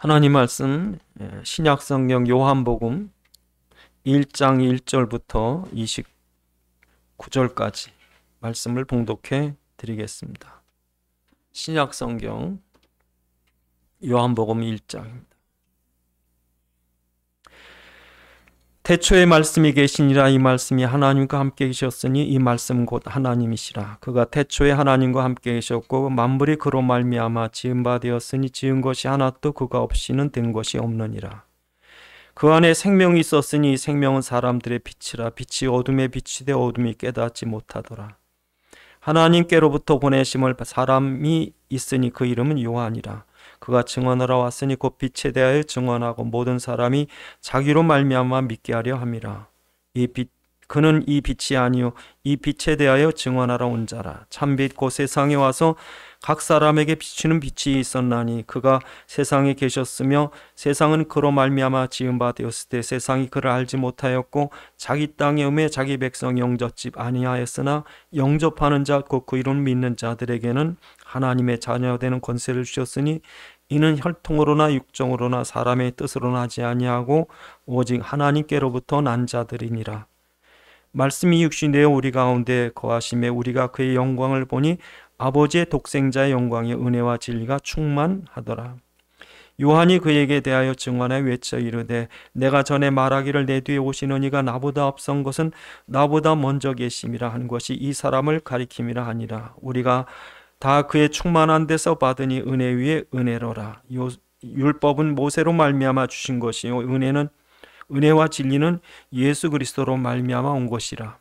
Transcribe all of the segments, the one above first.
하나님 말씀 신약성경 요한복음 1장 1절부터 29절까지 말씀을 봉독해 드리겠습니다. 신약성경 요한복음 1장입니다. 태초에 말씀이 계시니라. 이 말씀이 하나님과 함께 계셨으니 이 말씀 곧 하나님이시라. 그가 태초에 하나님과 함께 계셨고 만물이 그로 말미암아 지은 바 되었으니 지은 것이 하나도 그가 없이는 된 것이 없느니라. 그 안에 생명이 있었으니 생명은 사람들의 빛이라. 빛이 어둠에 비치되 어둠이 깨닫지 못하더라. 하나님께로부터 보내심을 사람이 있으니 그 이름은 요한이라. 그가 증언하러 왔으니 곧 빛에 대하여 증언하고 모든 사람이 자기로 말미암아 믿게 하려 함이라. 그는 이 빛이 아니요 이 빛에 대하여 증언하러 온 자라. 참빛 곧 세상에 와서 각 사람에게 비추는 빛이 있었나니 그가 세상에 계셨으며 세상은 그로 말미암아 지은 바 되었을 때 세상이 그를 알지 못하였고 자기 땅에 오매 자기 백성이 영접지 아니하였으나 영접하는 자 곧 그 이름 믿는 자들에게는 하나님의 자녀되는 권세를 주셨으니 이는 혈통으로나 육정으로나 사람의 뜻으로나 하지 아니하고 오직 하나님께로부터 난 자들이니라. 말씀이 육신이 되어 우리 가운데 거하심에 우리가 그의 영광을 보니 아버지의 독생자의 영광의 은혜와 진리가 충만하더라. 요한이 그에게 대하여 증언하여 외쳐 이르되 내가 전에 말하기를 내 뒤에 오시는 이가 나보다 앞선 것은 나보다 먼저 계심이라 한 것이 이 사람을 가리킴이라 하니라. 우리가 다 그의 충만한 데서 받으니 은혜 위에 은혜로라. 율법은 모세로 말미암아 주신 것이요 은혜와 진리는 예수 그리스도로 말미암아 온 것이라.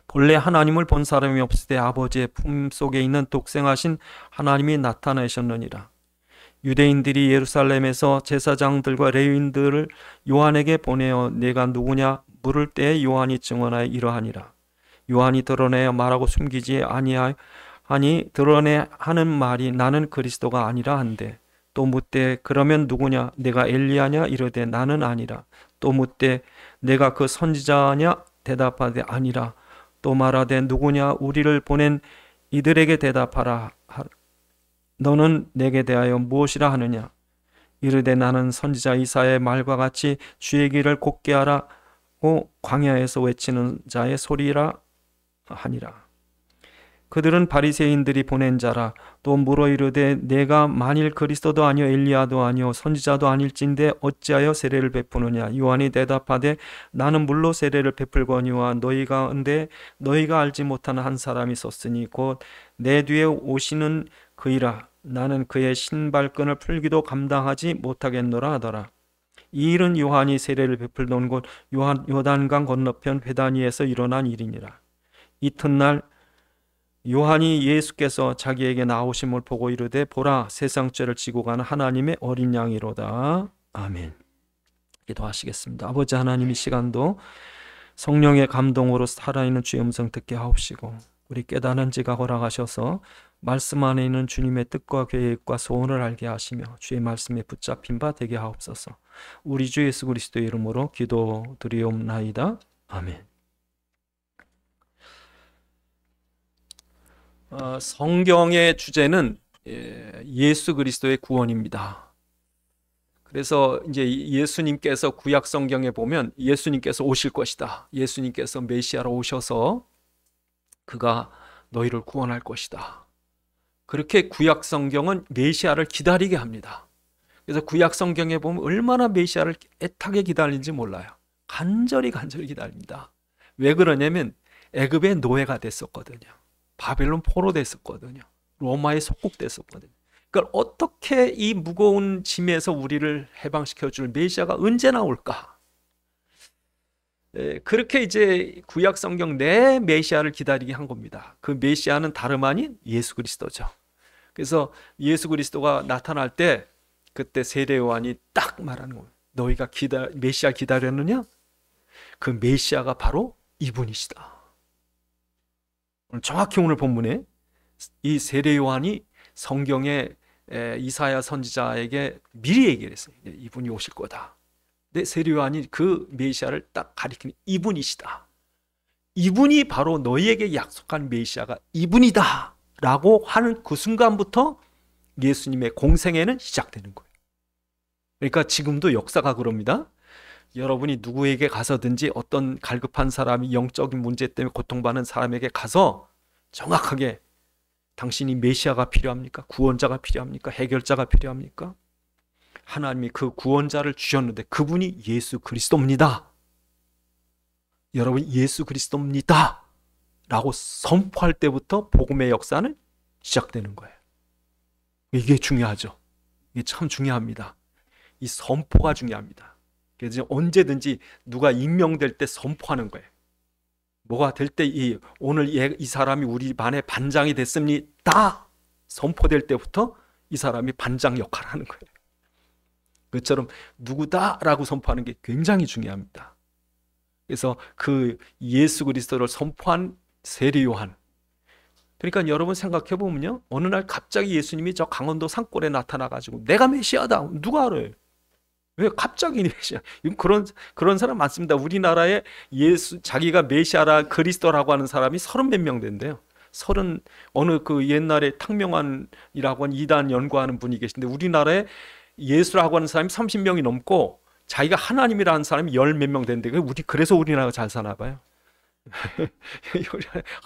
본래 하나님을 본 사람이 없을 때 아버지의 품속에 있는 독생하신 하나님이 나타나셨느니라. 유대인들이 예루살렘에서 제사장들과 레위인들을 요한에게 보내어 내가 누구냐 물을 때에 요한이 증언하여 이러하니라. 요한이 드러내어 말하고 숨기지 아니하니 드러내 하는 말이 나는 그리스도가 아니라 한대. 또 묻되 그러면 누구냐 내가 엘리야냐 이르되 나는 아니라. 또 묻되 내가 그 선지자냐 대답하되 아니라. 또 말하되 누구냐 우리를 보낸 이들에게 대답하라. 너는 내게 대하여 무엇이라 하느냐. 이르되 나는 선지자 이사야의 말과 같이 주의 길을 곧게 하라고 광야에서 외치는 자의 소리라 하니라. 그들은 바리새인들이 보낸 자라. 또 물어 이르되 내가 만일 그리스도도 아니요 엘리야도 아니요 선지자도 아닐진데 어찌하여 세례를 베푸느냐. 요한이 대답하되 나는 물로 세례를 베풀거니와 너희 가운데 너희가 알지 못하는 한 사람이 있었으니 곧 내 뒤에 오시는 그이라. 나는 그의 신발끈을 풀기도 감당하지 못하겠노라 하더라. 이 일은 요한이 세례를 베풀던 곳 요단강 건너편 베다니에서 일어난 일이니라. 이튿날 요한이 예수께서 자기에게 나오심을 보고 이르되 보라 세상 죄를 지고 가는 하나님의 어린 양이로다. 아멘. 기도하시겠습니다. 아버지 하나님, 이 시간도 성령의 감동으로 살아있는 주의 음성 듣게 하옵시고 우리 깨닫는 지가 허락하셔서 말씀 안에 있는 주님의 뜻과 계획과 소원을 알게 하시며 주의 말씀에 붙잡힌 바 되게 하옵소서. 우리 주 예수 그리스도의 이름으로 기도드리옵나이다. 아멘. 성경의 주제는 예수 그리스도의 구원입니다. 그래서 이제 예수님께서 구약 성경에 보면 예수님께서 오실 것이다. 예수님께서 메시아로 오셔서 그가 너희를 구원할 것이다. 그렇게 구약 성경은 메시아를 기다리게 합니다. 그래서 구약 성경에 보면 얼마나 메시아를 애타게 기다리는지 몰라요. 간절히 기다립니다. 왜 그러냐면 애굽의 노예가 됐었거든요. 바벨론 포로 됐었거든요. 로마에 속국됐었거든요. 그러니까 어떻게 이 무거운 짐에서 우리를 해방시켜 줄 메시아가 언제 나올까? 그렇게 이제 구약 성경 내 메시아를 기다리게 한 겁니다. 그 메시아는 다름 아닌 예수 그리스도죠. 그래서 예수 그리스도가 나타날 때 그때 세례 요한이 딱 말하는 거예요. 너희가 메시아 기다렸느냐? 그 메시아가 바로 이분이시다. 정확히 오늘 본문에 이 세례 요한이 성경의 이사야 선지자에게 미리 얘기를 했어요. 이분이 오실 거다. 근데 세례 요한이 그 메시아를 딱 가리키는 이분이시다. 이분이 바로 너희에게 약속한 메시아가 이분이다 라고 하는 그 순간부터 예수님의 공생애는 시작되는 거예요. 그러니까 지금도 역사가 그럽니다. 여러분이 누구에게 가서든지 어떤 갈급한 사람이 영적인 문제 때문에 고통받는 사람에게 가서 정확하게 당신이 메시아가 필요합니까? 구원자가 필요합니까? 해결자가 필요합니까? 하나님이 그 구원자를 주셨는데 그분이 예수 그리스도입니다. 여러분 예수 그리스도입니다 라고 선포할 때부터 복음의 역사는 시작되는 거예요. 이게 중요하죠. 이게 참 중요합니다. 이 선포가 중요합니다. 그래서 언제든지 누가 임명될 때 선포하는 거예요. 뭐가 될 때 오늘 이 사람이 우리 반의 반장이 됐습니다 선포될 때부터 이 사람이 반장 역할을 하는 거예요. 그처럼 누구다라고 선포하는 게 굉장히 중요합니다. 그래서 그 예수 그리스도를 선포한 세례 요한, 그러니까 여러분 생각해 보면요, 어느 날 갑자기 예수님이 저 강원도 산골에 나타나가지고 내가 메시아다, 누가 알아요? 왜 갑자기 메시아? 그런 사람 많습니다. 우리나라에 자기가 메시아라 그리스도라고 하는 사람이 30몇 명 된대요. 어느 그 옛날에 탕명환이라고 하는 이단 연구하는 분이 계신데 우리나라에 예수라고 하는 사람이 30명이 넘고 자기가 하나님이라는 사람이 10몇 명 된대. 그래서 우리나라가 잘 사나 봐요.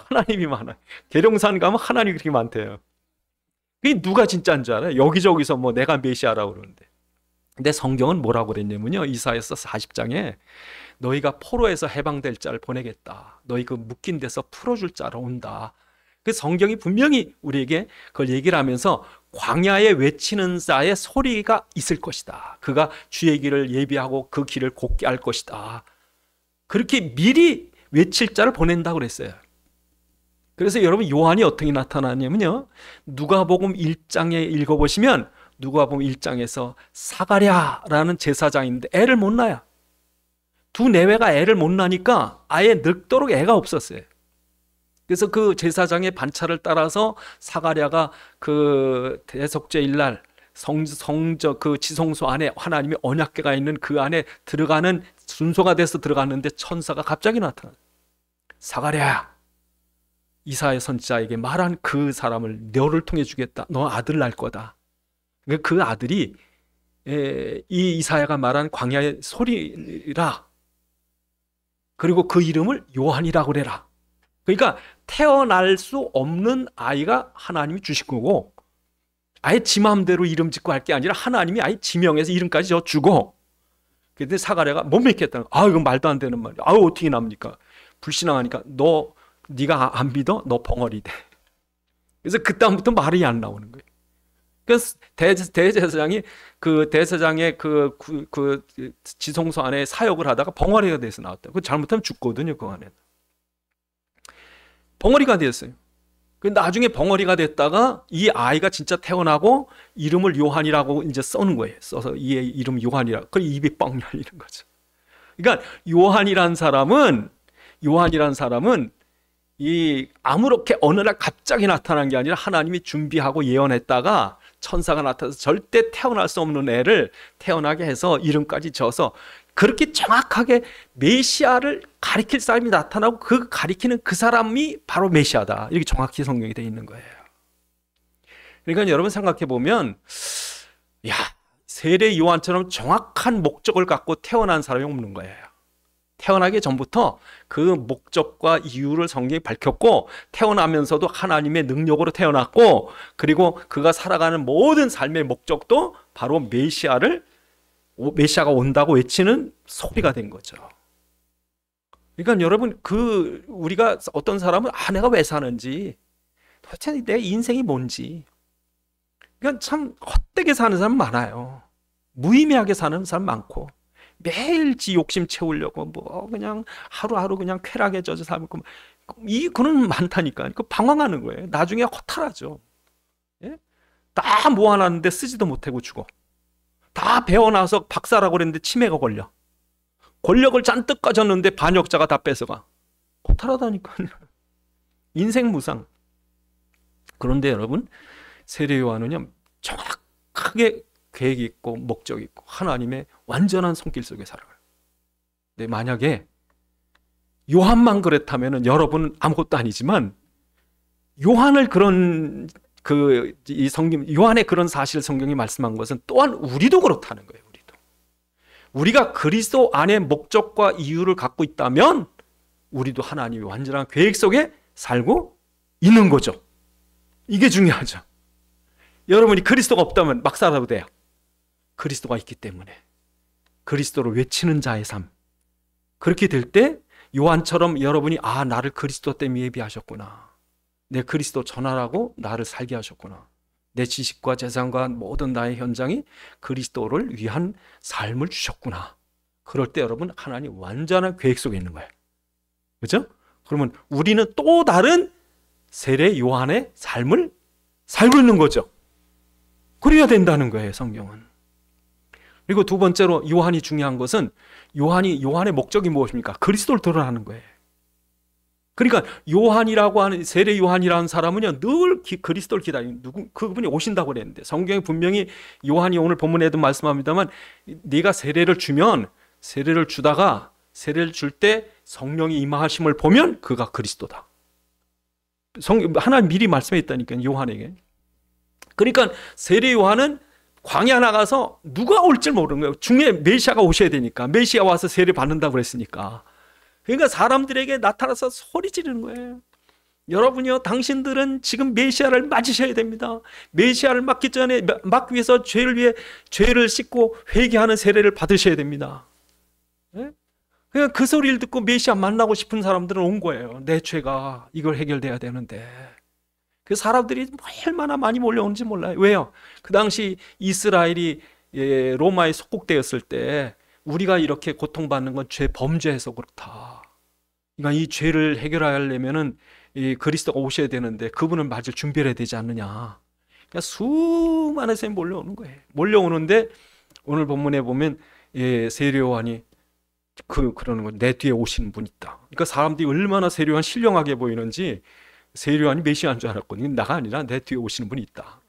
하나님이 많아요. 계룡산 가면 하나님이 그렇게 많대요. 그게 누가 진짜인 줄 알아요? 여기저기서 뭐 내가 메시아라고 그러는데. 근데 성경은 뭐라고 그랬냐면요, 이사야서 40장에 너희가 포로에서 해방될 자를 보내겠다, 너희 그 묶인 데서 풀어줄 자로 온다. 그 성경이 분명히 우리에게 그걸 얘기를 하면서 광야에 외치는 자의 소리가 있을 것이다. 그가 주의 길을 예비하고 그 길을 곧게 할 것이다. 그렇게 미리 외칠 자를 보낸다고 그랬어요. 그래서 여러분 요한이 어떻게 나타나냐면요, 누가복음 1장에 읽어보시면 누가복음 1장에서 사가랴라는 제사장인데 애를 못 낳아요. 두 내외가 애를 못 낳으니까 아예 늙도록 애가 없었어요. 그래서 그 제사장의 반차를 따라서 사가랴가 그 대속죄일 날 그 지성소 안에 하나님의 언약궤가 있는 그 안에 들어가는 순서가 돼서 들어갔는데 천사가 갑자기 나타나. 사가랴, 이사야 선지자에게 말한 그 사람을 너를 통해 주겠다. 너 아들 낳을 거다. 그 아들이 이 이사야가 말한 광야의 소리라. 그리고 그 이름을 요한이라고 그래라. 그러니까 태어날 수 없는 아이가 하나님이 주신 거고, 아예 지 마음대로 이름 짓고 할 게 아니라 하나님이 아예 지명해서 이름까지 주고. 근데 사가랴가 못 믿겠다는 거야. 이건 말도 안 되는 말이야. 어떻게 납니까? 불신앙하니까 네가 안 믿어? 너 벙어리 돼. 그래서 그다음부터 말이 안 나오는 거예요. 그래서 대제사장이 그 대제사장의 그 지성소 안에 사역을 하다가 벙어리가 돼서 나왔다. 그 잘못하면 죽거든요, 그 안에. 벙어리가 됐어요. 나중에 벙어리가 됐다가 이 아이가 진짜 태어나고 이름을 요한이라고 이제 써는 거예요. 써서 이 이름 요한이라고. 그 입이 뻥 열리는 거죠. 그러니까 요한이라는 사람은 이 아무렇게 어느 날 갑자기 나타난 게 아니라 하나님이 준비하고 예언했다가 천사가 나타나서 절대 태어날 수 없는 애를 태어나게 해서 이름까지 져서 그렇게 정확하게 메시아를 가리킬 사람이 나타나고 그 가리키는 그 사람이 바로 메시아다. 이렇게 정확히 성경이 되어 있는 거예요. 그러니까 여러분 생각해 보면, 세례 요한처럼 정확한 목적을 갖고 태어난 사람이 없는 거예요. 태어나기 전부터 그 목적과 이유를 성경이 밝혔고, 태어나면서도 하나님의 능력으로 태어났고, 그리고 그가 살아가는 모든 삶의 목적도 바로 메시아가 온다고 외치는 소리가 된 거죠. 그러니까 여러분, 우리가 어떤 사람은 내가 왜 사는지, 도대체 내 인생이 뭔지, 그러니까 참 헛되게 사는 사람 많아요. 무의미하게 사는 사람 많고, 매일 지 욕심 채우려고 그냥 하루하루 그냥 쾌락에 젖어 살고, 그런 많다니까. 방황하는 거예요. 나중에 허탈하죠. 예? 다 모아놨는데 쓰지도 못하고 죽어. 다 배워나서 박사라고 그랬는데 치매가 걸려. 권력을 잔뜩 가졌는데 반역자가 다 뺏어가. 허탈하다니까요. 인생 무상. 그런데 여러분, 세례 요한은요, 정확하게 계획이 있고 목적이 있고 하나님의 완전한 손길 속에 살아가요. 근데 만약에 요한만 그랬다면 여러분은 아무것도 아니지만, 요한을 이 성경 요한의 그런 사실을 성경이 말씀한 것은 또한 우리도 그렇다는 거예요. 우리도. 우리가 그리스도 안에 목적과 이유를 갖고 있다면 우리도 하나님의 완전한 계획 속에 살고 있는 거죠. 이게 중요하죠. 여러분이 그리스도가 없다면 막 살아도 돼요. 그리스도가 있기 때문에 그리스도를 외치는 자의 삶, 그렇게 될 때 요한처럼 여러분이 나를 그리스도 때문에 예비하셨구나, 내 그리스도 전하라고 나를 살게 하셨구나, 내 지식과 재산과 모든 나의 현장이 그리스도를 위한 삶을 주셨구나. 그럴 때 여러분 하나님 완전한 계획 속에 있는 거예요. 그렇죠? 그러면 우리는 또 다른 세례 요한의 삶을 살고 있는 거죠. 그래야 된다는 거예요, 성경은. 그리고 두 번째로 요한이 중요한 것은 요한의 목적이 무엇입니까? 그리스도를 드러나는 거예요. 그러니까 요한이라고 하는, 세례 요한이라는 사람은요 늘 그리스도를 기다리는, 그분이 오신다고 그랬는데, 성경에 분명히 요한이 오늘 본문에도 말씀합니다만, 네가 세례를 주면, 세례를 주다가 세례를 줄 때 성령이 임하심을 보면 그가 그리스도다. 하나님 미리 말씀했다니까요, 요한에게. 그러니까 세례 요한은 광야 나가서 누가 올지 모르는 거예요. 중에 메시아가 오셔야 되니까. 메시아 와서 세례 받는다고 그랬으니까. 그러니까 사람들에게 나타나서 소리 지르는 거예요. 여러분이요, 당신들은 지금 메시아를 맞으셔야 됩니다. 메시아를 맞기 위해서 죄를 씻고 회개하는 세례를 받으셔야 됩니다. 그러니까 그 소리를 듣고 메시아 만나고 싶은 사람들은 온 거예요. 내 죄가 이걸 해결돼야 되는데. 그 사람들이 얼마나 많이 몰려오는지 몰라요. 왜요? 그 당시 이스라엘이 로마에 속국되었을 때 우리가 이렇게 고통받는 건 죄 범죄해서 그렇다. 그러니까 이 죄를 해결하려면은 이 그리스도가 오셔야 되는데 그분을 맞을 준비를 해야 되지 않느냐. 그러니까 수많은 사람이 몰려오는 거예요. 몰려오는데 오늘 본문에 보면 세례 요한이 그러는 거예요. 내 뒤에 오시는 분이 있다. 그러니까 사람들이 얼마나 세례 요한 신령하게 보이는지, 세례 요한이 메시아인 줄 알았거든요. 나가 아니라 내 뒤에 오시는 분이 있다.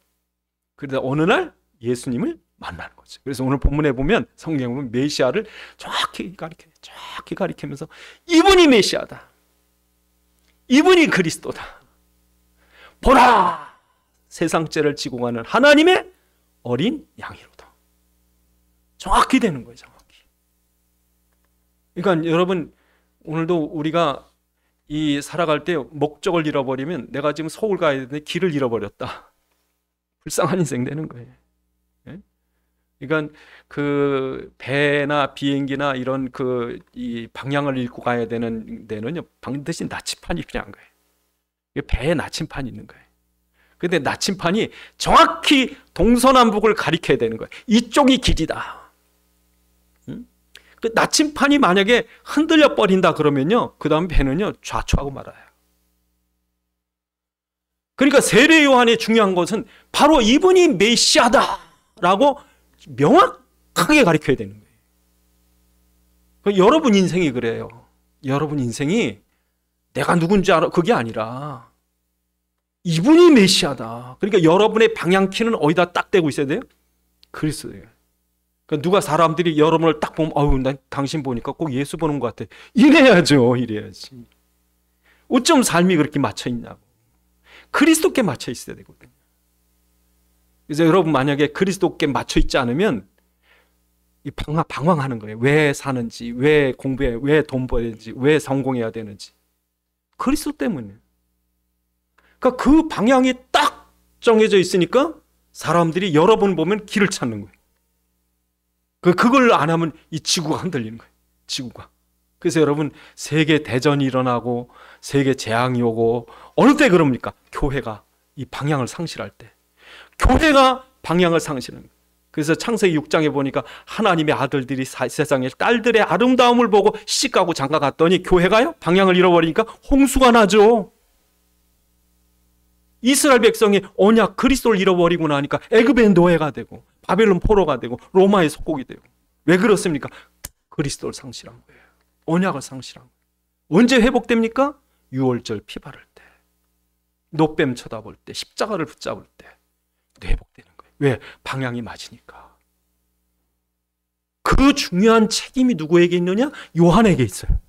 그러다 어느 날 예수님을 만나는 거죠. 그래서 오늘 본문에 보면 성경은 메시아를 정확히 가리키면서 이분이 메시아다, 이분이 그리스도다, 보라 세상 죄를 지고 가는 하나님의 어린 양이로다. 정확히 되는 거예요. 정확히. 그러니까 여러분, 오늘도 우리가 이 살아갈 때 목적을 잃어버리면, 내가 지금 서울 가야 되는데 길을 잃어버렸다, 불쌍한 인생 되는 거예요. 그러니까 그 배나 비행기나 이런 이 방향을 잃고 가야 되는 데는요 반드시 나침판이 필요한 거예요. 배에 나침판이 있는 거예요. 근데 나침판이 정확히 동서남북을 가리켜야 되는 거예요. 이쪽이 길이다. 그 나침판이 만약에 흔들려 버린다 그러면요, 그 다음 배는요 좌초하고 말아요. 그러니까 세례 요한의 중요한 것은 바로 이분이 메시아다라고 명확하게 가르쳐야 되는 거예요. 여러분 인생이 그래요. 여러분 인생이 내가 누군지 알아, 그게 아니라 이분이 메시아다. 그러니까 여러분의 방향키는 어디다 딱 대고 있어야 돼요? 그리스도예요. 그러니까 누가 사람들이 여러분을 딱 보면 난 당신 보니까 꼭 예수 보는 것 같아, 이래야죠. 이래야지. 어쩜 삶이 그렇게 맞춰 있냐고. 그리스도께 맞춰 있어야 되거든요. 그래서 여러분 만약에 그리스도께 맞춰 있지 않으면 방황하는 거예요. 왜 사는지, 왜 공부해, 왜 돈 벌어야 되는지, 왜 성공해야 되는지. 그리스도 때문에. 그러니까 그 방향이 딱 정해져 있으니까 사람들이 여러분 보면 길을 찾는 거예요. 그걸 안 하면 이 지구가 흔들리는 거예요. 지구가. 그래서 여러분 세계 대전이 일어나고 세계 재앙이 오고 어느 때 그럽니까? 교회가 이 방향을 상실할 때. 교회가 방향을 상실하는 거예요. 그래서 창세기 6장에 보니까 하나님의 아들들이 세상에 딸들의 아름다움을 보고 시집가고 장가 갔더니 교회가요 방향을 잃어버리니까 홍수가 나죠. 이스라엘 백성이 언약 그리스도를 잃어버리고 나니까 애굽의 노예가 되고 바벨론 포로가 되고 로마의 속국이 되고. 왜 그렇습니까? 그리스도를 상실한 거예요. 언약을 상실한 거예요. 언제 회복됩니까? 유월절 피 바를 때, 노뱀 쳐다볼 때, 십자가를 붙잡을 때 회복되는 거예요. 왜? 방향이 맞으니까. 그 중요한 책임이 누구에게 있느냐? 요한에게 있어요.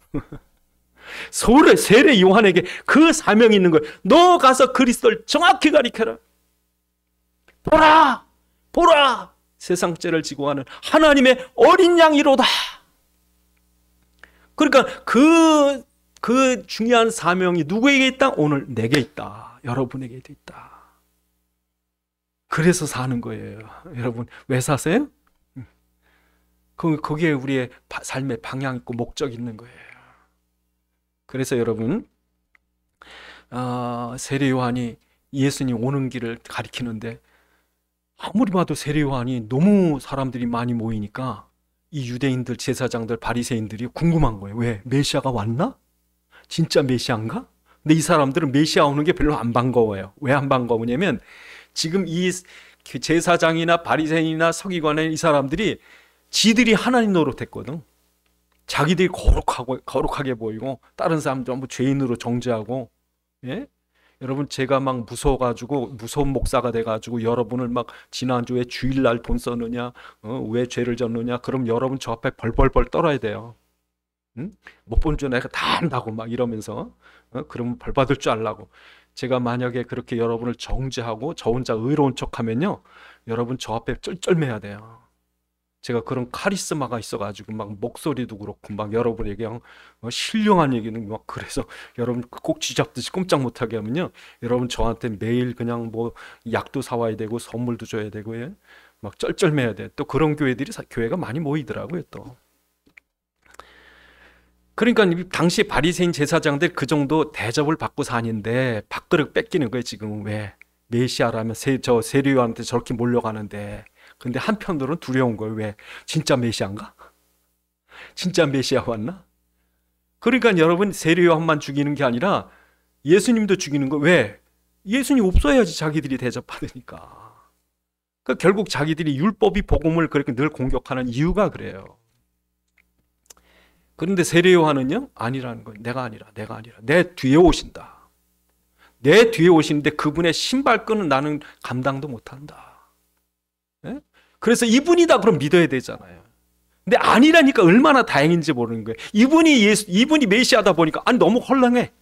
세례 요한에게 그 사명이 있는 거예요. 너 가서 그리스도를 정확히 가리켜라. 보라! 보라! 세상 죄를 지고 가는 하나님의 어린 양이로다. 그러니까 그 중요한 사명이 누구에게 있다? 오늘 내게 있다. 여러분에게도 있다. 그래서 사는 거예요. 여러분 왜 사세요? 거기에 우리의 삶의 방향 있고 목적 있는 거예요. 그래서 여러분 세례 요한이 예수님 오는 길을 가리키는데 아무리 봐도 세례 요한이 너무 사람들이 많이 모이니까 이 유대인들, 제사장들, 바리새인들이 궁금한 거예요. 왜? 메시아가 왔나? 진짜 메시아인가? 근데 이 사람들은 메시아 오는 게 별로 안 반가워요. 왜 안 반가우냐면 지금 이 제사장이나 바리새인이나 서기관의 이 사람들이 지들이 하나님 노릇했거든. 자기들이 거룩하게 보이고 다른 사람들 전부 죄인으로 정죄하고. 예? 여러분 제가 막 무서워가지고 무서운 목사가 돼가지고 여러분을 막 지난주에 주일날 돈 썼느냐, 왜 죄를 졌느냐, 그럼 여러분 저 앞에 벌벌벌 떨어야 돼요. 응? 못 본 줄 내가 다 안다고 막 이러면서 그러면 벌 받을 줄 알라고. 제가 만약에 그렇게 여러분을 정죄하고 저 혼자 의로운 척하면요, 여러분 저 앞에 쩔쩔매야 돼요. 제가 그런 카리스마가 있어가지고 막 목소리도 그렇고 막 여러분에게 신령한 얘기는 막 그래서 여러분 꼭 쥐잡듯이 꼼짝 못하게 하면요, 여러분 저한테 매일 그냥 뭐 약도 사와야 되고 선물도 줘야 되고 막 쩔쩔매야 돼. 또 그런 교회가 많이 모이더라고요 또. 그러니까 당시 바리새인 제사장들 그 정도 대접을 받고 사는데 밥그릇 뺏기는 거예요 지금. 왜? 메시아라면 저 세례 요한한테 저렇게 몰려가는데. 근데 한편으로는 두려운 거예요. 왜? 진짜 메시아인가? 진짜 메시아 왔나? 그러니까 여러분 세례 요한만 죽이는 게 아니라 예수님도 죽이는 거. 왜? 예수님 없어야지 자기들이 대접받으니까. 그러니까 결국 자기들이 율법이 복음을 그렇게 늘 공격하는 이유가 그래요. 그런데 세례 요한은요, 아니라는 거예요. 내가 아니라 내 뒤에 오신다. 내 뒤에 오시는데 그분의 신발끈은 나는 감당도 못한다. 네? 그래서 이분이다 그럼 믿어야 되잖아요. 근데 아니라니까 얼마나 다행인지 모르는 거예요. 이분이 메시아다 보니까 너무 혼란해.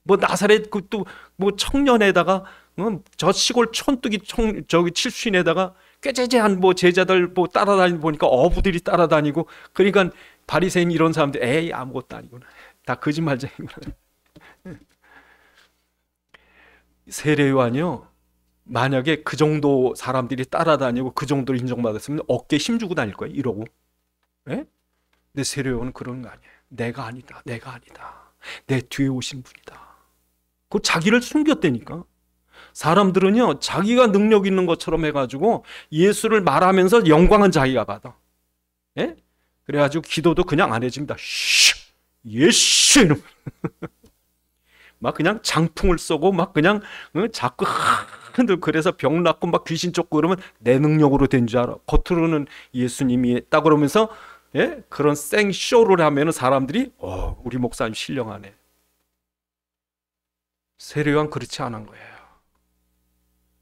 뭐 나사렛 또 뭐 청년에다가 저 시골 촌뜨기 저기 칠순에다가 꾀죄죄한 뭐 제자들 뭐 따라다니고 보니까 어부들이 따라다니고. 그러니까 바리새인 이런 사람들 에이 아무것도 아니구나, 다 거짓말쟁이구나. 세례 요한이요, 만약에 그 정도 사람들이 따라다니고 그 정도로 인정받았으면 어깨에 힘주고 다닐 거예요 이러고. 네? 근데 세례 요한은 그런 거 아니에요. 내가 아니다 내 뒤에 오신 분이다. 그 자기를 숨겼다니까. 사람들은요 자기가 능력 있는 것처럼 해가지고 예수를 말하면서 영광은 자기가 받아. 예? 그래가지고 기도도 그냥 안 해줍니다. 예수 막 그냥 장풍을 쏘고 막 그냥 자꾸 흔들. 그래서 병 낫고 막 귀신 쫓고 그러면 내 능력으로 된 줄 알아. 겉으로는 예수님이 했다 그러면서 그런 생쇼를 하면은 사람들이 우리 목사님 신령하네. 세례 요한 그렇지 않은 거예요.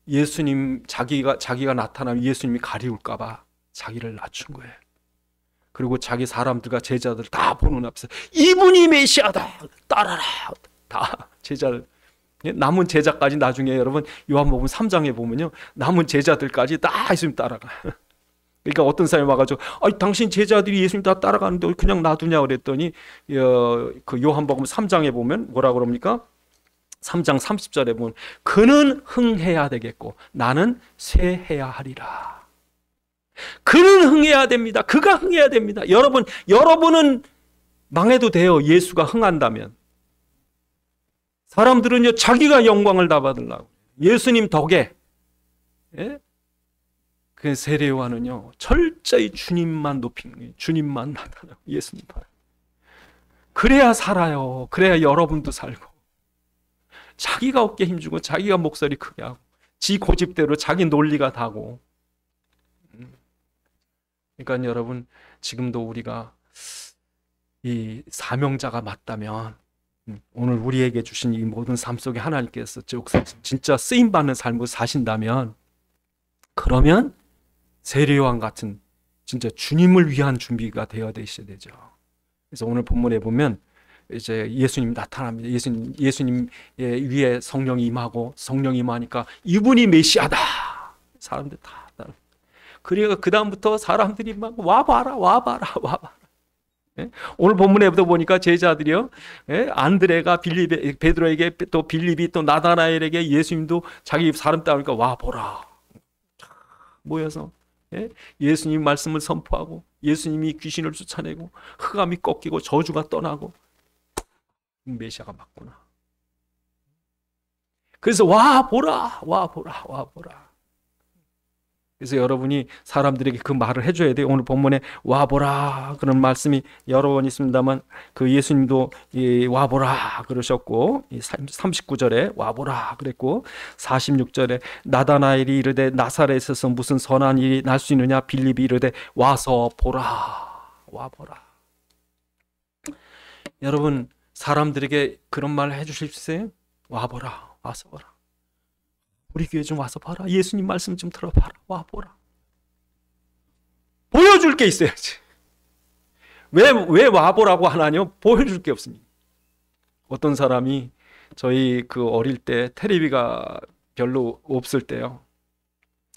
예수님 자기가 나타나면 예수님이 가리울까 봐 자기를 낮춘 거예요. 그리고 자기 사람들과 제자들 다 보는 앞에서 이분이 메시아다 따라라. 다 제자들, 남은 제자까지 나중에 여러분 요한복음 3장에 보면요, 남은 제자들까지 다 예수님 따라가. 그러니까 어떤 사람이 와가지고 당신 제자들이 예수님 다 따라가는데 그냥 놔두냐 그랬더니 그 요한복음 3장에 보면 뭐라 그럽니까? 3장 30절에 보면 그는 흥해야 되겠고 나는 쇠해야 하리라. 그는 흥해야 됩니다. 그가 흥해야 됩니다. 여러분은 망해도 돼요. 예수가 흥한다면. 사람들은요 자기가 영광을 다 받으려고 예수님 덕에. 예? 그 세례 요한은요 철저히 주님만 높이는 거예요. 주님만 나타나고 예수님만. 그래야 살아요. 그래야 여러분도 살고. 자기가 어깨 힘주고 자기가 목소리 크게 하고 지 고집대로 자기 논리가 다고. 그러니까 여러분 지금도 우리가 이 사명자가 맞다면 오늘 우리에게 주신 이 모든 삶 속에 하나님께서 진짜 쓰임받는 삶을 사신다면, 그러면 세례 요한 같은 진짜 주님을 위한 준비가 되어야 되셔야 되죠. 그래서 오늘 본문에 보면 이제 예수님 나타납니다. 예수님 위에 성령이 임하고 성령이 임하니까 이분이 메시아다. 사람들 다. 그리고 그 다음부터 사람들이 막 와봐라, 와봐라, 와봐라. 예? 오늘 본문에도 보니까 제자들이요, 예? 안드레가 베드로에게, 또 빌립이 또 나다나엘에게 예수님도 자기 사람 따르니까 와보라 모여서, 예? 예수님 말씀을 선포하고 예수님이 귀신을 쫓아내고 흑암이 꺾이고 저주가 떠나고 메시아가 맞구나. 그래서 와보라, 와보라, 와보라. 그래서 여러분이 사람들에게 그 말을 해줘야 돼요. 오늘 본문에 와보라 그런 말씀이 여러 번 있습니다만, 그 예수님도 와보라 그러셨고, 39절에 와보라 그랬고, 46절에 나다나엘이 이르되 나사렛에서 무슨 선한 일이 날 수 있느냐, 빌립이 이르되 와서 보라, 와보라. 여러분, 사람들에게 그런 말을 해주실 수 있어요? 와보라, 와서 보라. 우리 교회 좀 와서 봐라. 예수님 말씀 좀 들어봐라. 와보라. 보여줄 게 있어야지. 왜 와보라고 하나요? 보여줄 게 없으니. 어떤 사람이 저희 그 어릴 때 테레비가 별로 없을 때요,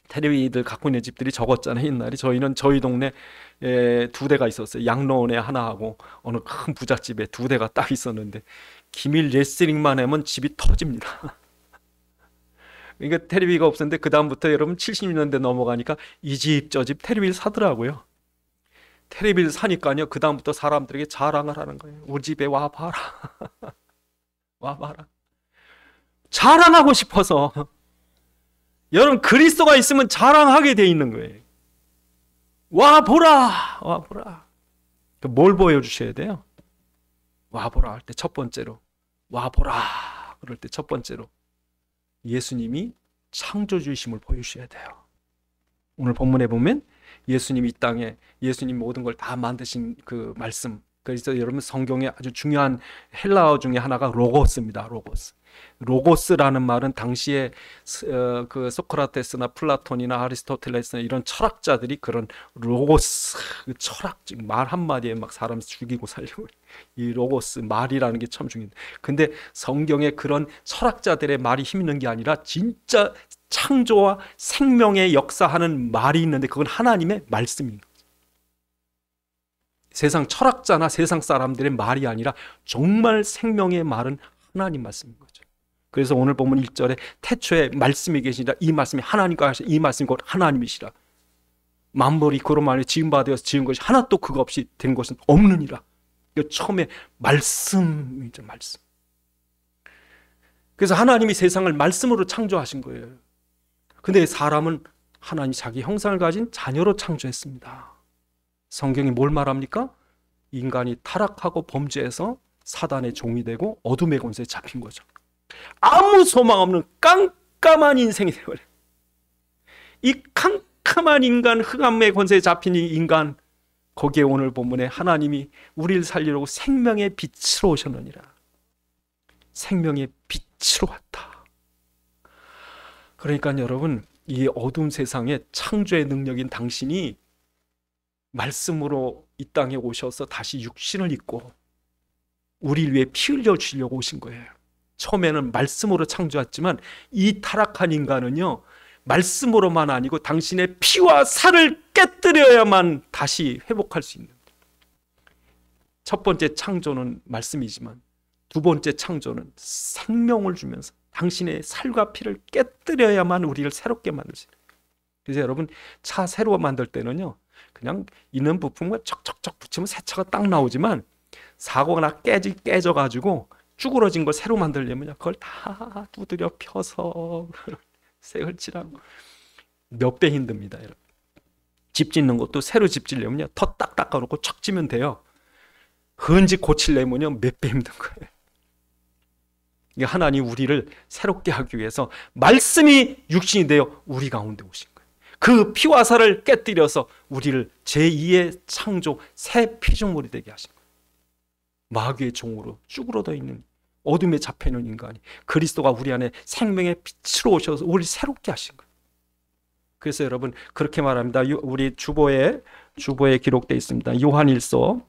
테레비들 갖고 있는 집들이 적었잖아요. 옛날에 저희는 저희 동네 2대가 있었어요. 양로원에 하나하고 어느 큰 부잣집에 2대가 딱 있었는데, 기밀 레슬링만 하면 집이 터집니다. 그러니까 테레비가 없었는데, 그 다음부터 여러분 70년대 넘어가니까 이 집 저 집 테레비를 사더라고요. 테레비를 사니까요, 그 다음부터 사람들에게 자랑을 하는 거예요. 우리 집에 와봐라. 와봐라. 자랑하고 싶어서. 여러분, 그리스도가 있으면 자랑하게 돼 있는 거예요. 와보라, 와보라. 뭘 보여주셔야 돼요? 와보라 할 때 첫 번째로, 와보라 그럴 때 첫 번째로 예수님이 창조주이심을 보여주셔야 돼요. 오늘 본문에 보면 예수님이 이 땅에, 예수님 모든 걸 다 만드신 그 말씀, 그래서 여러분 성경의 아주 중요한 헬라어 중에 하나가 로고스입니다. 로고스. 로고스라는 말은 당시에 그 소크라테스나 플라톤이나 아리스토텔레스나 이런 철학자들이 그런 로고스, 그 철학, 말 한마디에 막 사람 죽이고 살리고, 이 로고스 말이라는 게 참 중요해요. 근데 성경에 그런 철학자들의 말이 힘 있는 게 아니라 진짜 창조와 생명의 역사하는 말이 있는데, 그건 하나님의 말씀인 거죠. 세상 철학자나 세상 사람들의 말이 아니라 정말 생명의 말은 하나님 말씀인 거죠. 그래서 오늘 보면 1절에 태초에 말씀이 계시니라, 이 말씀이 하나님과 하시라, 이 말씀이 곧 하나님이시라. 만물이 그로 말미암아 지은 바 되어서 지은 것이 하나도 그거 없이 된 것은 없느니라. 처음에 말씀이죠, 말씀. 그래서 하나님이 세상을 말씀으로 창조하신 거예요. 근데 사람은 하나님 자기 형상을 가진 자녀로 창조했습니다. 성경이 뭘 말합니까? 인간이 타락하고 범죄해서 사단의 종이 되고 어둠의 권세에 잡힌 거죠. 아무 소망 없는 깜깜한 인생이 되어버려요. 이 캄캄한 인간, 흑암의 권세에 잡힌 이 인간, 거기에 오늘 본문에 하나님이 우리를 살리려고 생명의 빛으로 오셨느니라. 생명의 빛으로 왔다. 그러니까 여러분, 이 어두운 세상에 창조의 능력인 당신이 말씀으로 이 땅에 오셔서 다시 육신을 입고 우리를 위해 피 흘려 주려고 오신 거예요. 처음에는 말씀으로 창조했지만 이 타락한 인간은요, 말씀으로만 아니고 당신의 피와 살을 깨뜨려야만 다시 회복할 수 있는. 첫 번째 창조는 말씀이지만 두 번째 창조는 생명을 주면서 당신의 살과 피를 깨뜨려야만 우리를 새롭게 만들 수 있어요. 그래서 여러분, 차 새로 만들 때는요, 그냥 있는 부품을 척척척 붙이면 새 차가 딱 나오지만, 사고가 깨져가지고 쭈그러진 걸 새로 만들려면 그걸 다 두드려 펴서 색을 칠하고 몇 배 힘듭니다. 여러분. 집 짓는 것도 새로 집 짓려면요, 터 딱 닦아놓고 척 지면 돼요. 흔집 고치려면요, 몇 배 힘든 거예요. 이게 하나님 우리를 새롭게 하기 위해서 말씀이 육신이 되어 우리 가운데 오신 거예요. 그 피와 살을 깨뜨려서 우리를 제2의 창조, 새 피조물이 되게 하신 거예요. 마귀의 종으로 쭈그러져 있는 어둠에 잡혀있는 인간이 그리스도가 우리 안에 생명의 빛으로 오셔서 우리를 새롭게 하신 거예요. 그래서 여러분, 그렇게 말합니다. 우리 주보에 기록되어 있습니다. 요한일서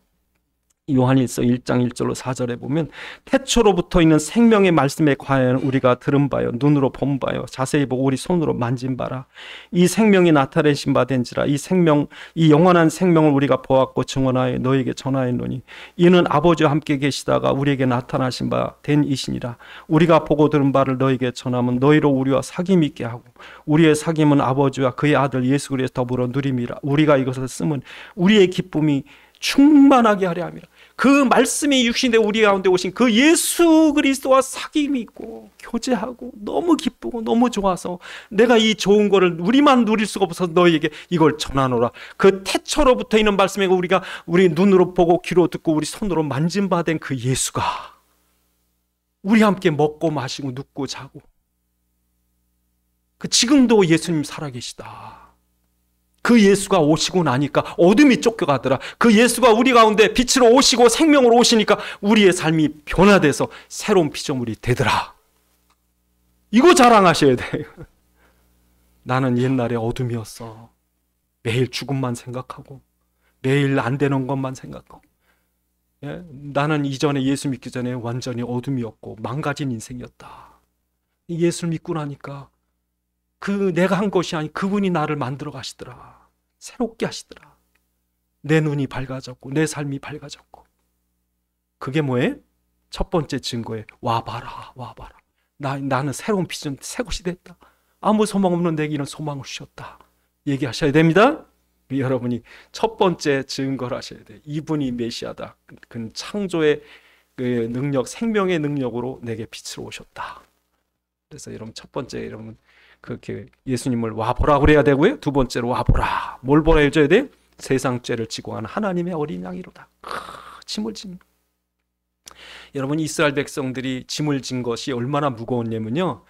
요한일서 1장 1절로 4절에 보면 태초로부터 있는 생명의 말씀에 관하여 우리가 들은 바요 눈으로 본 바요 자세히 보고 우리 손으로 만진 바라. 이 생명이 나타내신 바 된지라. 이 영원한 생명을 우리가 보았고 증언하여 너에게 전하였노니 이는 아버지와 함께 계시다가 우리에게 나타나신 바 된 이시니라. 우리가 보고 들은 바를 너에게 전하면 너희로 우리와 사귐 있게 하고 우리의 사귐은 아버지와 그의 아들 예수 그리스도 더불어 누림이라. 우리가 이것을 쓰면 우리의 기쁨이 충만하게 하려 함이라. 그 말씀이 육신에 우리 가운데 오신 그 예수 그리스도와 사귐이 있고 교제하고 너무 기쁘고 너무 좋아서 내가 이 좋은 거를 우리만 누릴 수가 없어서 너희에게 이걸 전하노라. 그 태초로부터 있는 말씀에 우리가 우리 눈으로 보고 귀로 듣고 우리 손으로 만진 바 된 그 예수가 우리 함께 먹고 마시고 눕고 자고 그 지금도 예수님 살아계시다. 그 예수가 오시고 나니까 어둠이 쫓겨가더라. 그 예수가 우리 가운데 빛으로 오시고 생명으로 오시니까 우리의 삶이 변화돼서 새로운 피조물이 되더라. 이거 자랑하셔야 돼요. 나는 옛날에 어둠이었어. 매일 죽음만 생각하고 매일 안 되는 것만 생각하고 나는 이전에 예수 믿기 전에 완전히 어둠이었고 망가진 인생이었다. 예수를 믿고 나니까 그 내가 한 것이 아닌 그분이 나를 만들어 가시더라. 새롭게 하시더라. 내 눈이 밝아졌고 내 삶이 밝아졌고. 그게 뭐예요? 첫 번째 증거에 와봐라 와봐라. 나는 새로운 비전 새 것이 됐다. 아무 소망 없는 내게 이런 소망을 주셨다. 얘기하셔야 됩니다. 여러분이 첫 번째 증거를 하셔야 돼요. 이분이 메시아다. 그는 창조의 그 능력, 생명의 능력으로 내게 빛으로 오셨다. 그래서 여러분 첫 번째 여러분 그렇게 예수님을 와보라 그래야 되고요. 두 번째로 와보라. 뭘 보라 해줘야 돼? 세상 죄를 지고 가는 하나님의 어린 양이로다. 짐을 진. 여러분 이스라엘 백성들이 짐을 진 것이 얼마나 무거웠냐면요.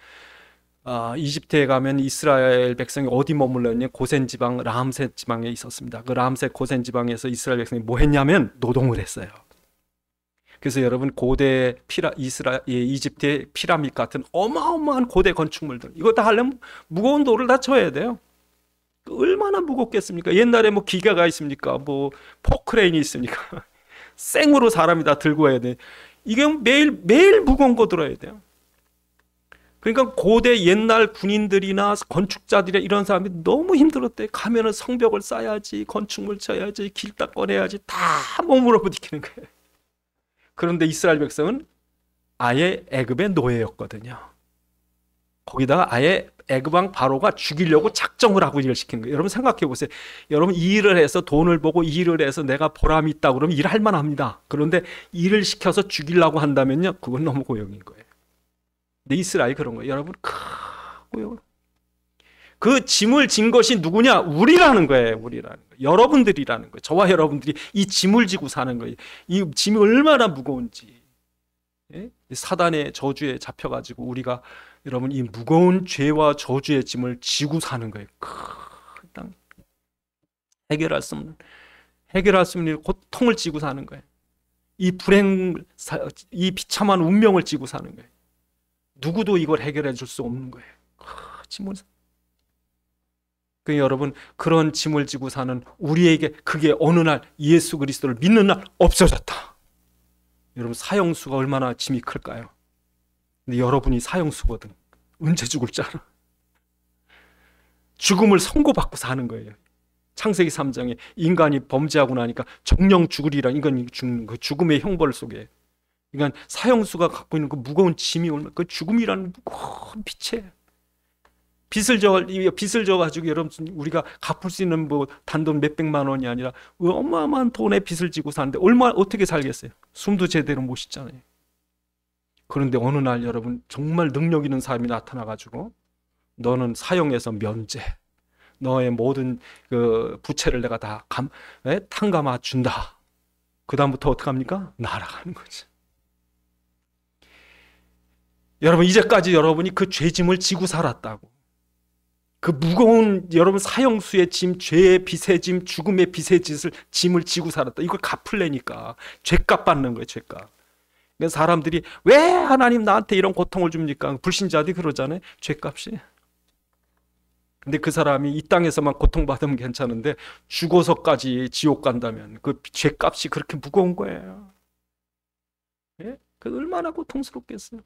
이집트에 가면 이스라엘 백성이 어디 머물렀냐? 고센 지방 라암셋 지방에 있었습니다. 그 라암셋 고센 지방에서 이스라엘 백성이 뭐 했냐면 노동을 했어요. 그래서 여러분 고대 이집트의 피라미드 같은 어마어마한 고대 건축물들 이거 다 하려면 무거운 돌을 다 쳐야 돼요. 얼마나 무겁겠습니까? 옛날에 뭐 기계가 있습니까? 뭐 포크레인이 있습니까? 생으로 사람이 다 들고 와야 돼. 이게 매일 무거운 거 들어야 돼요. 그러니까 고대 옛날 군인들이나 건축자들이나 이런 사람이 너무 힘들었대. 가면은 성벽을 쌓아야지, 건축물 쳐야지, 길 닦아내야지 다 몸으로 부딪히는 거예요. 그런데 이스라엘 백성은 아예 애굽의 노예였거든요. 거기다가 아예 애굽 왕 바로가 죽이려고 작정을 하고 일을 시킨 거예요. 여러분 생각해 보세요. 여러분 이 일을 해서 돈을 보고 이 일을 해서 내가 보람이 있다 그러면 일할 만합니다. 그런데 일을 시켜서 죽이려고 한다면요, 그건 너무 고용인 거예요. 근데 이스라엘 그런 거예요. 여러분 고용. 그 짐을 진 것이 누구냐? 우리라는 거예요. 우리라는 거예요. 여러분들이라는 거예요. 저와 여러분들이 이 짐을 지고 사는 거예요. 이 짐이 얼마나 무거운지. 예? 사단의 저주에 잡혀가지고 우리가 여러분 이 무거운 죄와 저주의 짐을 지고 사는 거예요. 해결할 수 없는 고통을 지고 사는 거예요. 이 비참한 운명을 지고 사는 거예요. 누구도 이걸 해결해 줄 수 없는 거예요. 짐을. 여러분 그런 짐을 지고 사는 우리에게 그게 어느 날 예수 그리스도를 믿는 날 없어졌다. 여러분 사형수가 얼마나 짐이 클까요? 근데 여러분이 사형수거든. 언제 죽을 줄 알아? 죽음을 선고받고 사는 거예요. 창세기 3장에 인간이 범죄하고 나니까 정령 죽으리라. 인간이 죽는 그 죽음의 형벌 속에. 그러니까 사형수가 갖고 있는 그 무거운 짐이 얼마나 그 죽음이라는 무거운 빛에 빚을 져가지고 여러분 우리가 갚을 수 있는 뭐 단돈 몇백만 원이 아니라 어마어마한 돈의 빚을 지고 사는데 어떻게 살겠어요? 숨도 제대로 못 쉬잖아요. 그런데 어느 날 여러분 정말 능력 있는 사람이 나타나가지고 너는 사형에서 면제, 너의 모든 그 부채를 내가 다 탕감해 준다. 그 다음부터 어떻게 합니까? 날아가는 거지. 여러분 이제까지 여러분이 그 죄짐을 지고 살았다고. 그 무거운 여러분 사형수의 짐, 죄의 빚의 짐, 죽음의 빚의 짐을 지고 살았다. 이걸 갚으려니까 죄값 받는 거예요. 죄값. 그러니까 사람들이 왜 하나님 나한테 이런 고통을 줍니까? 불신자들이 그러잖아요. 죄값이. 근데 그 사람이 이 땅에서만 고통받으면 괜찮은데 죽어서까지 지옥 간다면 그 죄값이 그렇게 무거운 거예요. 예? 그 얼마나 고통스럽겠어요.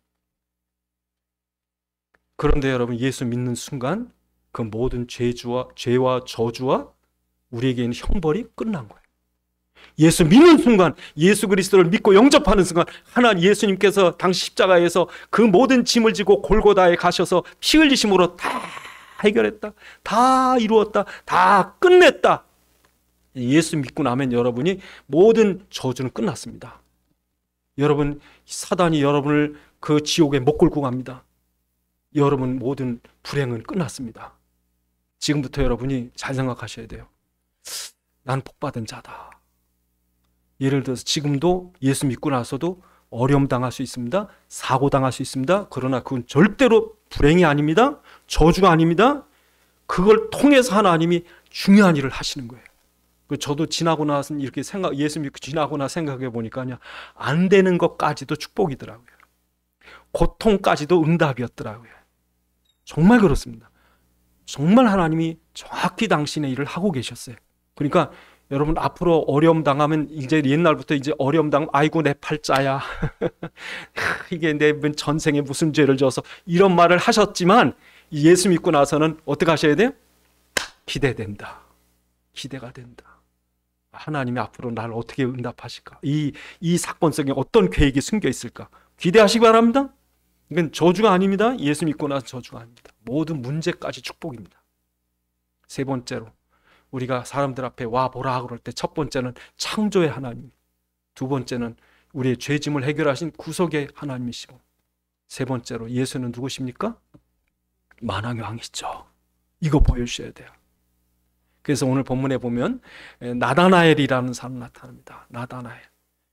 그런데 여러분, 예수 믿는 순간 그 모든 죄와 저주와 우리에게 있는 형벌이 끝난 거예요. 예수 믿는 순간, 예수 그리스도를 믿고 영접하는 순간 하나님 예수님께서 당시 십자가에서 그 모든 짐을 지고 골고다에 가셔서 피 흘리심으로 다 해결했다, 다 이루었다, 다 끝냈다. 예수 믿고 나면 여러분이 모든 저주는 끝났습니다. 여러분, 사단이 여러분을 그 지옥에 못 끌고 갑니다. 여러분 모든 불행은 끝났습니다. 지금부터 여러분이 잘 생각하셔야 돼요. 난 복받은 자다. 예를 들어서 지금도 예수 믿고 나서도 어려움 당할 수 있습니다. 사고 당할 수 있습니다. 그러나 그건 절대로 불행이 아닙니다. 저주가 아닙니다. 그걸 통해서 하나님이 중요한 일을 하시는 거예요. 저도 지나고 나서 이렇게 예수 믿고 지나고 나서 생각해 보니까 안 되는 것까지도 축복이더라고요. 고통까지도 응답이었더라고요. 정말 그렇습니다. 정말 하나님이 정확히 당신의 일을 하고 계셨어요. 그러니까 여러분, 앞으로 어려움 당하면 이제 옛날부터 이제 어려움 당하면 아이고 내 팔자야 이게 내 전생에 무슨 죄를 져서 이런 말을 하셨지만 예수 믿고 나서는 어떻게 하셔야 돼요? 기대된다. 기대가 된다. 하나님이 앞으로 나를 어떻게 응답하실까? 이 사건 속에 어떤 계획이 숨겨 있을까? 기대하시기 바랍니다. 이건 저주가 아닙니다. 예수 믿고 나서 저주가 아닙니다. 모든 문제까지 축복입니다. 세 번째로, 우리가 사람들 앞에 와보라 그럴 때 첫 번째는 창조의 하나님, 두 번째는 우리의 죄짐을 해결하신 구속의 하나님이시고, 세 번째로 예수는 누구십니까? 만왕의 왕이시죠. 이거 보여주셔야 돼요. 그래서 오늘 본문에 보면 나다나엘이라는 사람 나타납니다. 나다나엘.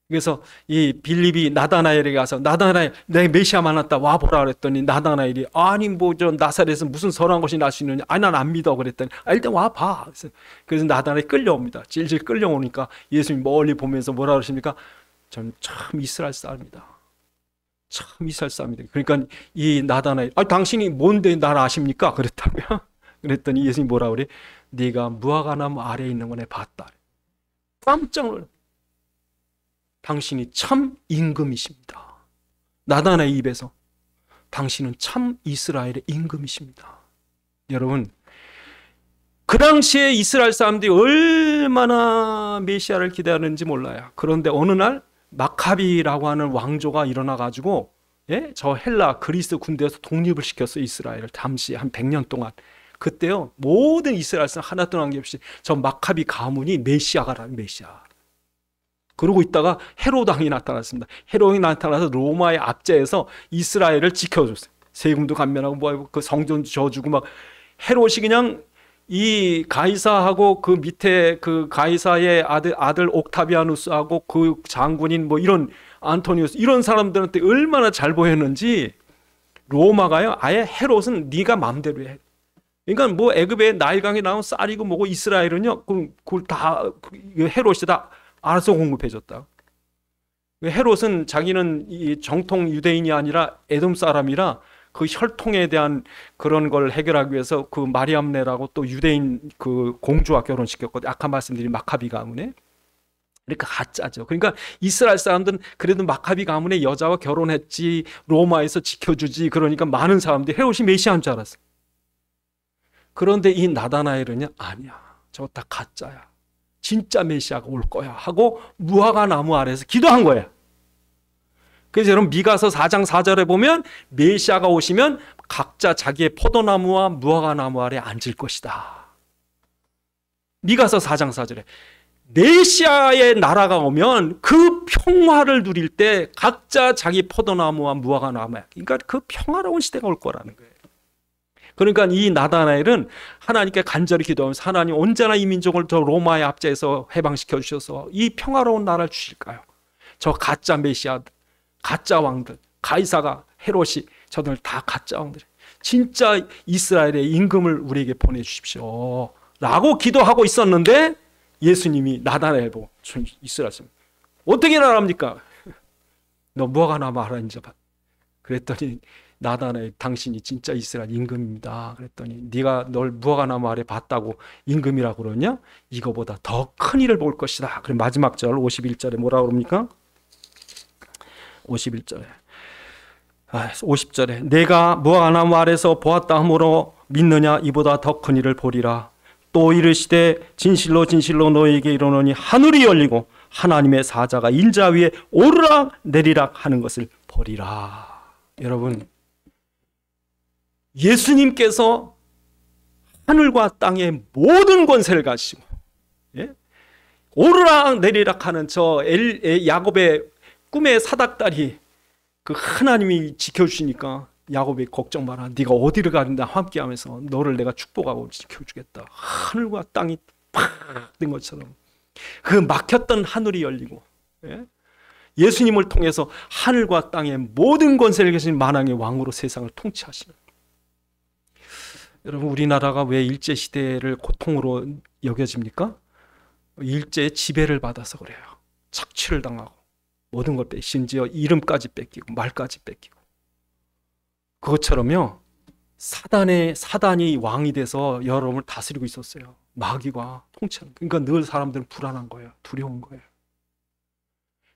그래서 이 빌립이 나다나엘에게 가서 나다나엘, 내 메시아 만났다 와보라 그랬더니 나다나엘이 아니 뭐 저 나사렛에서 무슨 선한 것이 날 수 있느냐, 아니 난 안 믿어 그랬더니 일단 와봐. 그래서 나다나엘이 끌려옵니다. 질질 끌려오니까 예수님이 멀리 보면서 뭐라 그러십니까? 전 참 이스라엘 사람이다. 참 이스라엘 사람이다. 그러니까 이 나다나엘, 당신이 뭔데 나를 아십니까? 그랬다고요. 그랬더니 예수님이 뭐라 그래? 네가 무화과나무 아래에 있는 거 내가 봤다. 깜짝 놀라. 당신이 참 임금이십니다. 나다나의 입에서 당신은 참 이스라엘의 임금이십니다. 여러분, 그 당시에 이스라엘 사람들이 얼마나 메시아를 기대하는지 몰라요. 그런데 어느 날 마카비라고 하는 왕조가 일어나가지고 저 헬라 그리스 군대에서 독립을 시켰어요. 이스라엘을 잠시 한 100년 동안. 그때요 모든 이스라엘 사람 하나 떠난 게 없이 저 마카비 가문이 메시아가라는 메시아. 그러고 있다가 헤롯 왕이 나타났습니다. 헤롯 왕이 나타나서 로마의 압제에서 이스라엘을 지켜줬어요. 세금도 감면하고 뭐 그 성전도 지어주고 막. 헤롯이 그냥 이 가이사하고 그 밑에 그 가이사의 아들 옥타비아누스하고 그 장군인 뭐 이런 안토니우스 이런 사람들한테 얼마나 잘 보였는지 로마가요 아예 헤롯은 네가 마음대로 해. 그러니까 뭐 애굽에 나일강에 나온 쌀이고 뭐고 이스라엘은요 그걸 다 헤롯이 다 알아서 공급해줬다. 헤롯은 자기는 이 정통 유대인이 아니라 에돔 사람이라 그 혈통에 대한 그런 걸 해결하기 위해서 그 마리암네라고 또 유대인 그 공주와 결혼시켰거든요. 아까 말씀드린 마카비 가문에. 그러니까 가짜죠. 그러니까 이스라엘 사람들은 그래도 마카비 가문의 여자와 결혼했지, 로마에서 지켜주지, 그러니까 많은 사람들이 헤롯이 메시아인 줄 알았어요. 그런데 이 나다나엘은요 아니야, 저거 다 가짜야, 진짜 메시아가 올 거야 하고 무화과 나무 아래에서 기도한 거예요. 그래서 여러분 미가서 4장 4절에 보면 메시아가 오시면 각자 자기의 포도나무와 무화과 나무 아래 앉을 것이다. 미가서 4장 4절에 메시아의 나라가 오면 그 평화를 누릴 때 각자 자기 포도나무와 무화과 나무야. 그러니까 그 평화로운 시대가 올 거라는 거예요. 그러니까 이 나다나엘은 하나님께 간절히 기도하면서 하나님 언제나 이 민족을 저 로마의 압제에서 해방시켜 주셔서 이 평화로운 나라를 주실까요? 저 가짜 메시아, 가짜 왕들, 가이사가, 헤롯이, 저들 다 가짜 왕들, 진짜 이스라엘의 임금을 우리에게 보내주십시오 라고 기도하고 있었는데 예수님이 나다나엘 보고 이스라엘 사람 어떻게 나랍니까? 너 무화과 나무 알아? 이제 그랬더니 나단에 당신이 진짜 이스라엘 임금입니다. 그랬더니 네가 널 무화과나무 아래 봤다고 임금이라고 그러냐? 이거보다 더 큰 일을 볼 것이다. 그럼 마지막 절 51절에 뭐라 그럽니까? 51절에 50절에 내가 무화과나무 아래서 보았다 하므로 믿느냐? 이보다 더 큰 일을 보리라. 또 이르시되 진실로 진실로 너희에게 이르노니 하늘이 열리고 하나님의 사자가 인자 위에 오르락 내리락 하는 것을 보리라. 여러분, 예수님께서 하늘과 땅의 모든 권세를 가지시고 오르락 내리락 하는 저 야곱의 꿈의 사닥다리 그 하나님이 지켜주시니까 야곱이 걱정 마라. 네가 어디를 가든 나 함께하면서 너를 내가 축복하고 지켜주겠다. 하늘과 땅이 팍 된 것처럼 그 막혔던 하늘이 열리고 예수님을 통해서 하늘과 땅의 모든 권세를 가진 만왕의 왕으로 세상을 통치하시는. 여러분, 우리나라가 왜 일제시대를 고통으로 여겨집니까? 일제의 지배를 받아서 그래요. 착취를 당하고 모든 것 뺏기고 심지어 이름까지 뺏기고 말까지 뺏기고. 그것처럼요, 사단이 왕이 돼서 여러분을 다스리고 있었어요. 마귀가 통치하는. 그러니까 늘 사람들은 불안한 거예요. 두려운 거예요.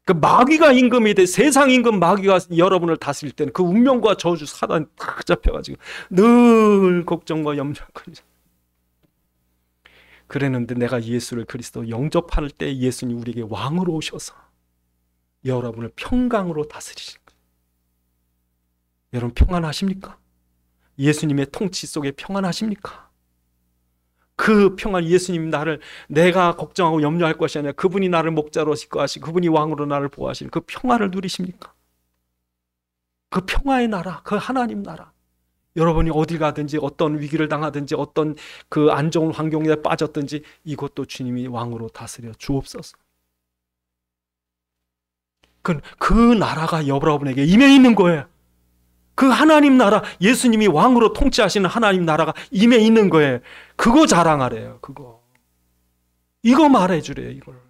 그 마귀가 임금이 돼, 세상 임금 마귀가 여러분을 다스릴 때는 그 운명과 저주 사단이 딱 잡혀가지고 늘 걱정과 염려거리죠. 그랬는데 내가 예수를 그리스도 영접할 때 예수님 우리에게 왕으로 오셔서 여러분을 평강으로 다스리신 거예요. 여러분 평안하십니까? 예수님의 통치 속에 평안하십니까? 그 평안, 예수님 내가 걱정하고 염려할 것이 아니라 그분이 나를 목자로 식구하시고 그분이 왕으로 나를 보호하시는 그 평안을 누리십니까? 그 평화의 나라, 그 하나님 나라. 여러분이 어딜 가든지 어떤 위기를 당하든지 어떤 그 안 좋은 환경에 빠졌든지 이것도 주님이 왕으로 다스려 주옵소서. 그 나라가 여러분에게 임해 있는 거예요. 그 하나님 나라, 예수님이 왕으로 통치하시는 하나님 나라가 임해 있는 거예요. 그거 자랑하래요. 그거. 이거 말해주래요. 이걸.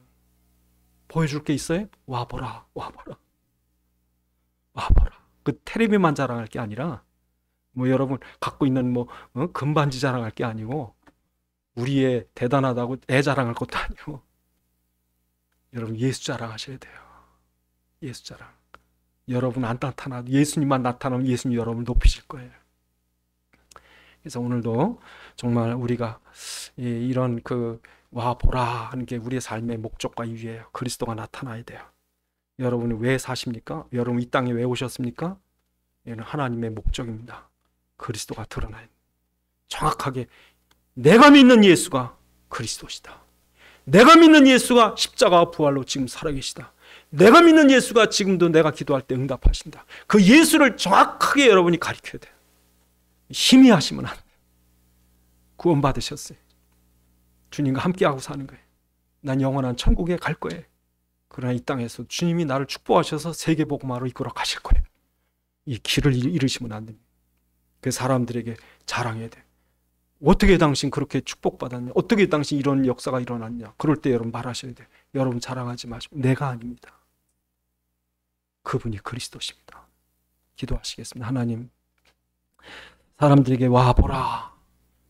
보여줄 게 있어요? 와보라. 와보라. 와보라. 그 텔레비만 자랑할 게 아니라 뭐 여러분 갖고 있는 금반지 자랑할 게 아니고 우리의 대단하다고 애 자랑할 것도 아니고 여러분 예수 자랑하셔야 돼요. 예수 자랑. 여러분 안 나타나도 예수님만 나타나면 예수님 여러분을 높이실 거예요. 그래서 오늘도 정말 우리가 이런 와 보라 하는 게 우리의 삶의 목적과 이유예요. 그리스도가 나타나야 돼요. 여러분이 왜 사십니까? 여러분 이 땅에 왜 오셨습니까? 이는 하나님의 목적입니다. 그리스도가 드러나요. 정확하게 내가 믿는 예수가 그리스도시다. 내가 믿는 예수가 십자가와 부활로 지금 살아계시다. 내가 믿는 예수가 지금도 내가 기도할 때 응답하신다. 그 예수를 정확하게 여러분이 가르쳐야 돼요. 희미하시면 안 돼요. 구원받으셨어요. 주님과 함께하고 사는 거예요. 난 영원한 천국에 갈 거예요. 그러나 이 땅에서 주님이 나를 축복하셔서 세계복음화로 이끌어 가실 거예요. 이 길을 잃으시면 안 됩니다. 그 사람들에게 자랑해야 돼요. 어떻게 당신 그렇게 축복받았냐? 어떻게 당신 이런 역사가 일어났냐? 그럴 때 여러분 말하셔야 돼요. 여러분 자랑하지 마시고 내가 아닙니다. 그분이 그리스도십니다. 기도하시겠습니다. 하나님, 사람들에게 와보라.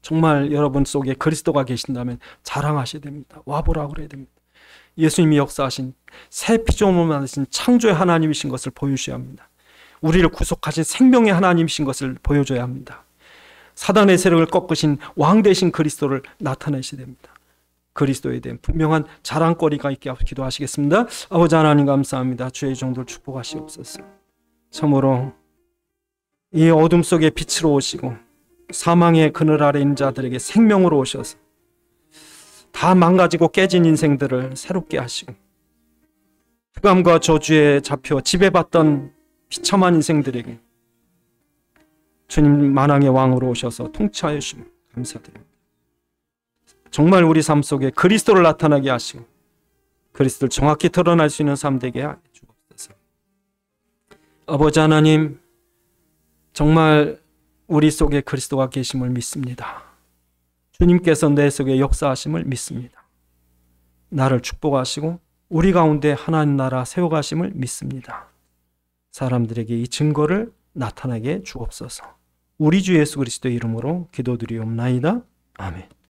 정말 여러분 속에 그리스도가 계신다면 자랑하셔야 됩니다. 와보라 그래야 됩니다. 예수님이 역사하신 새 피조물 만드신 창조의 하나님이신 것을 보여주셔야 합니다. 우리를 구속하신 생명의 하나님이신 것을 보여줘야 합니다. 사단의 세력을 꺾으신 왕 되신 그리스도를 나타내셔야 됩니다. 그리스도에 대한 분명한 자랑거리가 있게 기도하시겠습니다. 아버지 하나님 감사합니다. 주의 종들 축복하시옵소서. 참으로 이 어둠 속에 빛으로 오시고 사망의 그늘 아래 있는 자들에게 생명으로 오셔서 다 망가지고 깨진 인생들을 새롭게 하시고 흑암과 저주에 잡혀 지배받던 비참한 인생들에게 주님 만왕의 왕으로 오셔서 통치하여 주시면 감사드립니다. 정말 우리 삶 속에 그리스도를 나타나게 하시고 그리스도를 정확히 드러날 수 있는 삶 되게 하여 주옵소서. 아버지 하나님, 정말 우리 속에 그리스도가 계심을 믿습니다. 주님께서 내 속에 역사하심을 믿습니다. 나를 축복하시고 우리 가운데 하나님 나라 세워가심을 믿습니다. 사람들에게 이 증거를 나타나게 주옵소서. 우리 주 예수 그리스도의 이름으로 기도드리옵나이다. 아멘.